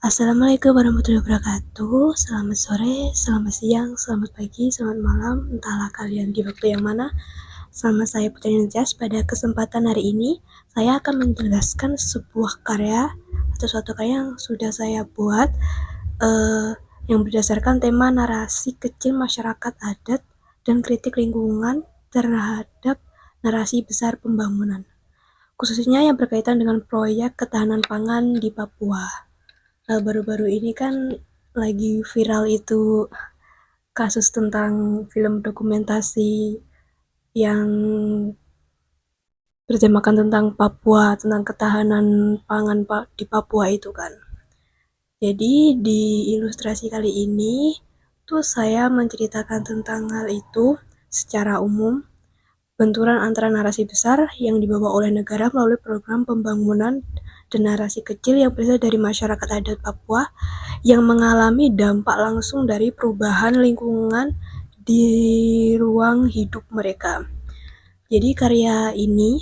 Assalamualaikum warahmatullahi wabarakatuh. Selamat sore, selamat siang, selamat pagi, selamat malam. Entahlah kalian di waktu yang mana. Sama saya Putri Najas. Pada kesempatan hari ini, saya akan menjelaskan sebuah karya atau suatu karya yang sudah saya buat yang berdasarkan tema narasi kecil masyarakat adat dan kritik lingkungan terhadap narasi besar pembangunan, khususnya yang berkaitan dengan proyek ketahanan pangan di Papua. Baru-baru ini kan lagi viral itu kasus tentang film dokumentasi yang bertemakan tentang Papua, tentang ketahanan pangan di Papua itu kan. Jadi di ilustrasi kali ini tuh saya menceritakan tentang hal itu secara umum, benturan antara narasi besar yang dibawa oleh negara melalui program pembangunan dan narasi kecil yang berasal dari masyarakat adat Papua yang mengalami dampak langsung dari perubahan lingkungan di ruang hidup mereka. Jadi karya ini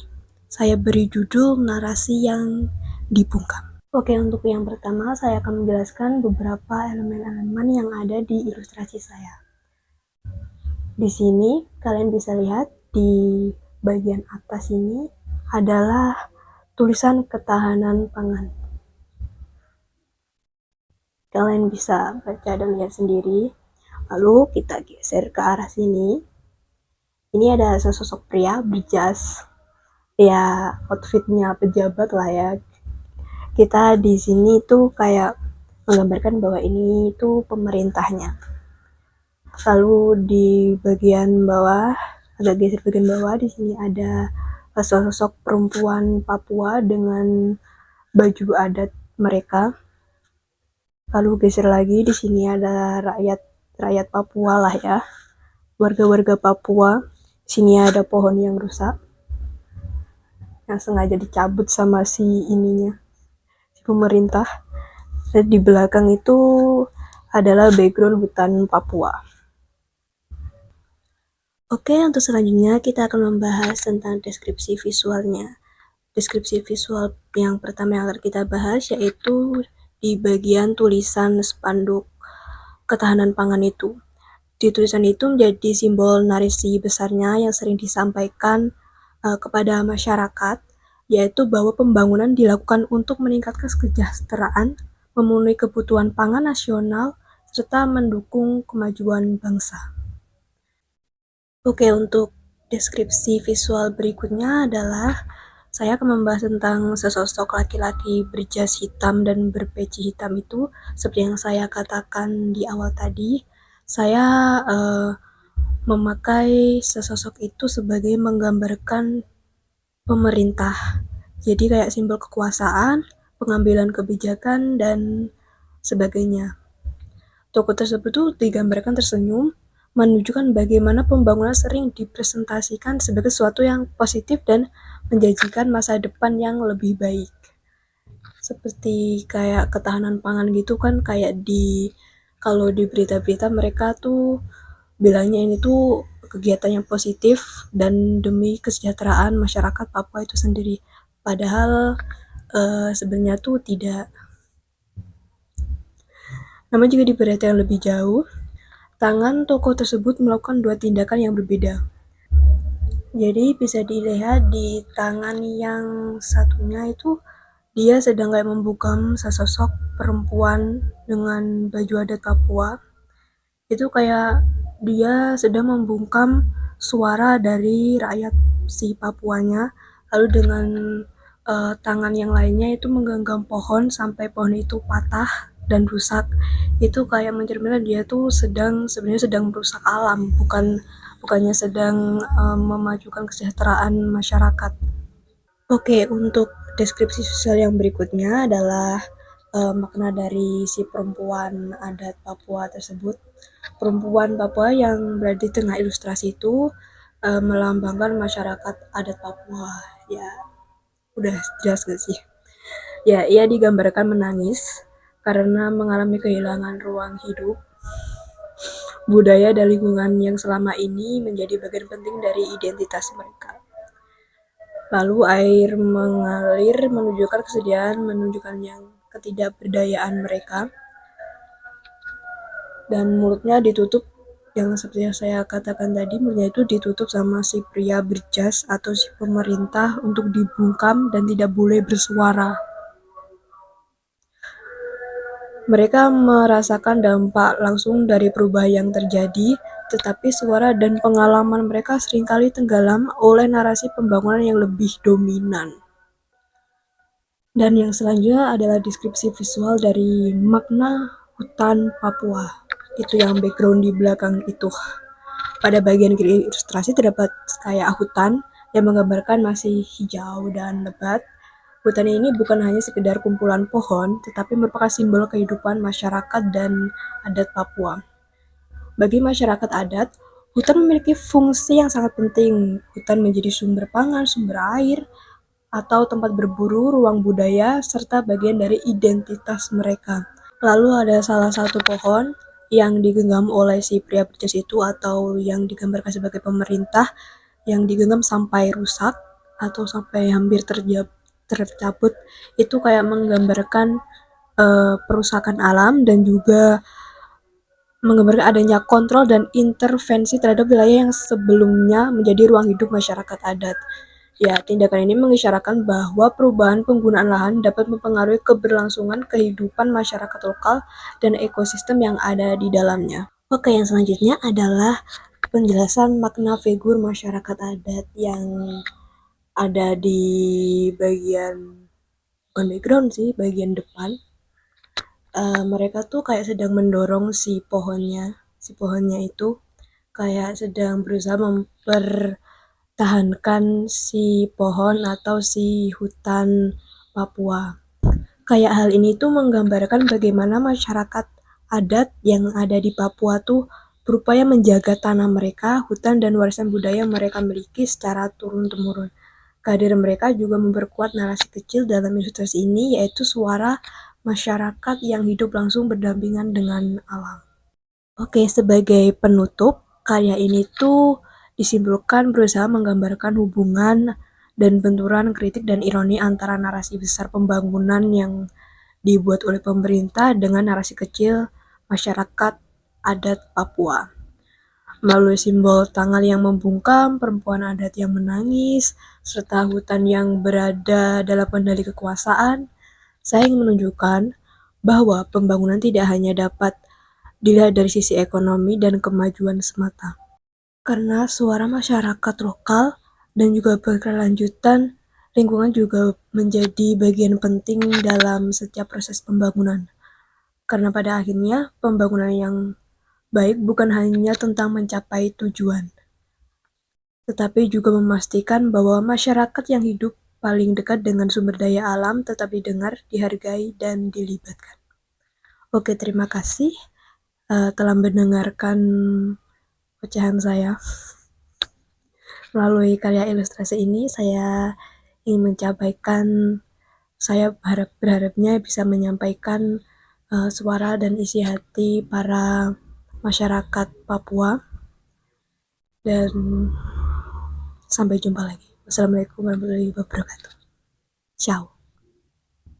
saya beri judul narasi yang dibungkam. Oke, untuk yang pertama saya akan menjelaskan beberapa elemen-elemen yang ada di ilustrasi saya. Di sini kalian bisa lihat di bagian atas ini adalah tulisan ketahanan pangan. Kalian bisa baca dan lihat sendiri. Lalu kita geser ke arah sini. Ini ada sesosok pria berjas. Ya, outfitnya pejabat lah ya. Kita di sini tuh kayak menggambarkan bahwa ini tuh pemerintahnya. Lalu di bagian bawah, agak geser bagian bawah, di sini ada sosok perempuan Papua dengan baju adat mereka. Lalu geser lagi, di sini ada rakyat Papua lah ya, warga-warga Papua. Di sini ada pohon yang rusak, yang sengaja dicabut sama si pemerintah. Dan di belakang itu adalah background hutan Papua. Oke, untuk selanjutnya kita akan membahas tentang deskripsi visualnya. Deskripsi visual yang pertama yang akan kita bahas yaitu di bagian tulisan spanduk ketahanan pangan itu. Di tulisan itu menjadi simbol narasi besarnya yang sering disampaikan kepada masyarakat, yaitu bahwa pembangunan dilakukan untuk meningkatkan kesejahteraan, memenuhi kebutuhan pangan nasional, serta mendukung kemajuan bangsa. Oke, untuk deskripsi visual berikutnya adalah saya akan membahas tentang sesosok laki-laki berjas hitam dan berpeci hitam itu. Seperti yang saya katakan di awal tadi, saya memakai sesosok itu sebagai menggambarkan pemerintah. Jadi kayak simbol kekuasaan, pengambilan kebijakan, dan sebagainya. Tokoh tersebut tuh digambarkan tersenyum, menunjukkan bagaimana pembangunan sering dipresentasikan sebagai sesuatu yang positif dan menjanjikan masa depan yang lebih baik. Seperti kayak ketahanan pangan gitu kan, kayak kalau di berita-berita mereka tuh bilangnya ini tuh kegiatan yang positif dan demi kesejahteraan masyarakat Papua itu sendiri. Padahal sebenarnya tuh tidak. Namun jika di berita yang lebih jauh, tangan tokoh tersebut melakukan dua tindakan yang berbeda. Jadi bisa dilihat di tangan yang satunya itu dia sedang kayak membungkam sesosok perempuan dengan baju adat Papua. Itu kayak dia sedang membungkam suara dari rakyat si Papuanya. Lalu dengan tangan yang lainnya itu menggenggam pohon sampai pohon itu patah dan rusak. Itu kayak mencerminkan dia tuh sebenarnya sedang merusak alam, bukannya sedang memajukan kesejahteraan masyarakat. Oke, untuk deskripsi sosial yang berikutnya adalah makna dari si perempuan adat Papua tersebut. Perempuan Papua yang berada di tengah ilustrasi itu melambangkan masyarakat adat Papua. Ya, udah jelas gak sih? Ya, ia digambarkan menangis karena mengalami kehilangan ruang hidup, budaya dan lingkungan yang selama ini menjadi bagian penting dari identitas mereka. Lalu air mengalir menunjukkan kesedihan, menunjukkan yang ketidakberdayaan mereka, dan mulutnya ditutup, yang seperti yang saya katakan tadi, mulutnya itu ditutup sama si pria berjas atau si pemerintah untuk dibungkam dan tidak boleh bersuara. Mereka merasakan dampak langsung dari perubahan yang terjadi, tetapi suara dan pengalaman mereka seringkali tenggelam oleh narasi pembangunan yang lebih dominan. Dan yang selanjutnya adalah deskripsi visual dari makna hutan Papua. Itu yang background di belakang itu. Pada bagian kiri ilustrasi terdapat kayak hutan yang menggambarkan masih hijau dan lebat. Hutan ini bukan hanya sekedar kumpulan pohon, tetapi merupakan simbol kehidupan masyarakat dan adat Papua. Bagi masyarakat adat, hutan memiliki fungsi yang sangat penting. Hutan menjadi sumber pangan, sumber air, atau tempat berburu, ruang budaya, serta bagian dari identitas mereka. Lalu ada salah satu pohon yang digenggam oleh si pria berjas itu, atau yang digambarkan sebagai pemerintah, yang digenggam sampai rusak atau sampai hampir tercabut. Itu kayak menggambarkan perusakan alam dan juga menggambarkan adanya kontrol dan intervensi terhadap wilayah yang sebelumnya menjadi ruang hidup masyarakat adat. Ya, tindakan ini mengisyaratkan bahwa perubahan penggunaan lahan dapat mempengaruhi keberlangsungan kehidupan masyarakat lokal dan ekosistem yang ada di dalamnya. Oke, yang selanjutnya adalah penjelasan makna figur masyarakat adat yang ada di bagian, bukan background sih, bagian depan. Mereka tuh kayak sedang mendorong si pohonnya itu kayak sedang berusaha mempertahankan si pohon atau si hutan Papua. Kayak hal ini tuh menggambarkan bagaimana masyarakat adat yang ada di Papua tuh berupaya menjaga tanah mereka, hutan, dan warisan budaya yang mereka miliki secara turun-temurun. Kehadiran mereka juga memperkuat narasi kecil dalam ilustrasi ini, yaitu suara masyarakat yang hidup langsung berdampingan dengan alam. Oke, sebagai penutup, karya ini tuh disimpulkan berusaha menggambarkan hubungan dan benturan kritik dan ironi antara narasi besar pembangunan yang dibuat oleh pemerintah dengan narasi kecil masyarakat adat Papua. Melalui simbol tangan yang membungkam, perempuan adat yang menangis, serta hutan yang berada dalam kendali kekuasaan, saya ingin menunjukkan bahwa pembangunan tidak hanya dapat dilihat dari sisi ekonomi dan kemajuan semata. Karena suara masyarakat lokal dan juga berkelanjutan, lingkungan juga menjadi bagian penting dalam setiap proses pembangunan. Karena pada akhirnya, pembangunan yang baik bukan hanya tentang mencapai tujuan, tetapi juga memastikan bahwa masyarakat yang hidup paling dekat dengan sumber daya alam tetap didengar, dihargai, dan dilibatkan. Oke, terima kasih telah mendengarkan ocehan saya. Melalui karya ilustrasi ini, saya ingin saya berharapnya bisa menyampaikan suara dan isi hati para masyarakat Papua. Dan sampai jumpa lagi. Wassalamualaikum warahmatullahi wabarakatuh. Ciao.